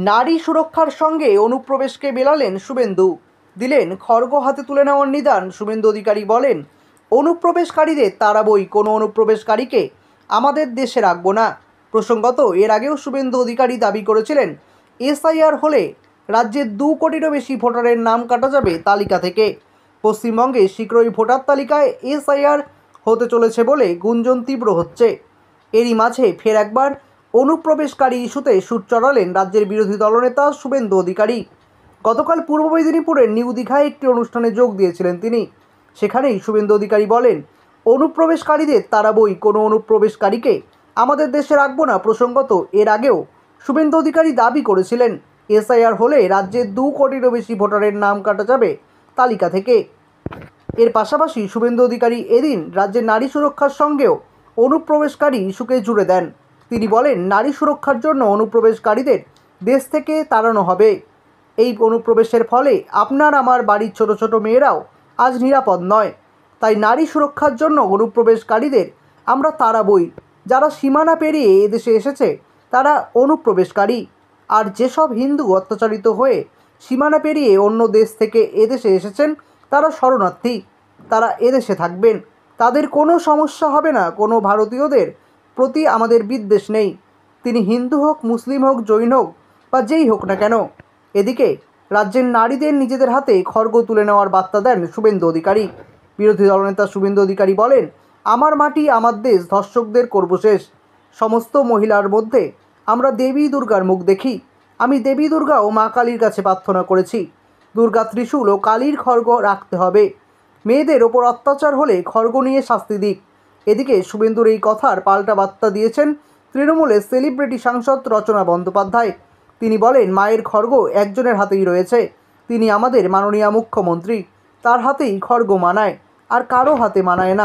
নারী সুরক্ষার সঙ্গে অনুপ্রবেশকে মেলালেন শুভেন্দু, দিলেন খড়গ হাতে তুলে নেওয়ার নিদান। শুভেন্দু অধিকারী বলেন, অনুপ্রবেশকারীদের তাড়াবই, কোনো অনুপ্রবেশকারীকে আমাদের দেশে রাখবো না। প্রসঙ্গত, এর আগেও শুভেন্দু অধিকারী দাবি করেছিলেন, এসআইআর হলে রাজ্যের 2 কোটিরও বেশি ভোটারের নাম কাটা যাবে তালিকা থেকে। পশ্চিমবঙ্গে শীঘ্রই ভোটার তালিকায় এসআইআর হতে চলেছে বলে গুঞ্জন তীব্র হচ্ছে। এরই মাঝে ফের একবার অনুপ্রবেশকারী ইস্যুতে সুর চড়ালেন রাজ্যের বিরোধী দলনেতা শুভেন্দু অধিকারী। গতকাল পূর্ব মেদিনীপুরের নিউ দীঘায় একটি অনুষ্ঠানে যোগ দিয়েছিলেন তিনি। সেখানেই শুভেন্দু অধিকারী বলেন, অনুপ্রবেশকারীদের তাড়াবই, কোনো অনুপ্রবেশকারীকে আমাদের দেশে রাখবো না। প্রসঙ্গত, এর আগেও শুভেন্দু অধিকারী দাবি করেছিলেন, এসআইআর হলে রাজ্যের 2 কোটিরও বেশি ভোটারের নাম কাটা যাবে তালিকা থেকে। এর পাশাপাশি শুভেন্দু অধিকারী এদিন রাজ্যের নারী সুরক্ষার সঙ্গেও অনুপ্রবেশকারী ইস্যুকে জুড়ে দেন। তিনি বলেন, নারী সুরক্ষার জন্য অনুপ্রবেশকারীদের দেশ থেকে তাড়ানো হবে। এই অনুপ্রবেশের ফলে আপনার আমার বাড়ির ছোট ছোট মেয়েরাও আজ নিরাপদ নয়। তাই নারী সুরক্ষার জন্য অনুপ্রবেশকারীদের আমরা তাড়াবই। যারা সীমানা পেরিয়ে এদেশে এসেছে তারা অনুপ্রবেশকারী। আর যেসব হিন্দু অত্যাচারিত হয়ে সীমানা পেরিয়ে অন্য দেশ থেকে এদেশে এসেছেন তারা শরণার্থী, তারা এদেশে থাকবেন, তাদের কোনো সমস্যা হবে না। কোনো ভারতীয়দের প্রতি আমাদের বিদ্বেষ নেই, তিনি হিন্দু হোক, মুসলিম হোক, জৈন হোক বা যেই হোক না কেন। এদিকে রাজ্যের নারীদের নিজেদের হাতে খড়গ তুলে নেওয়ার বার্তা দেন শুভেন্দু অধিকারী। বিরোধী দলনেতা শুভেন্দু অধিকারী বলেন, আমার মাটি আমার দেশ, ধর্ষকদের করব শেষ। সমস্ত মহিলার মধ্যে আমরা দেবী দুর্গার মুখ দেখি। আমি দেবী দুর্গা ও মা কালীর কাছে প্রার্থনা করেছি, দুর্গা ত্রিশূল ও কালীর খড়গ রাখতে হবে। মেয়েদের ওপর অত্যাচার হলে খড়গ নিয়ে শাস্তি দিক। এদিকে শুভেন্দুর এই কথার পাল্টা বার্তা দিয়েছেন তৃণমূলের সেলিব্রিটি সাংসদ রচনা বন্দ্যোপাধ্যায়। তিনি বলেন, মায়ের খড়গ একজনের হাতেই রয়েছে, তিনি আমাদের মাননীয় মুখ্যমন্ত্রী, তার হাতেই খড়গ মানায়, আর কারো হাতে মানায় না।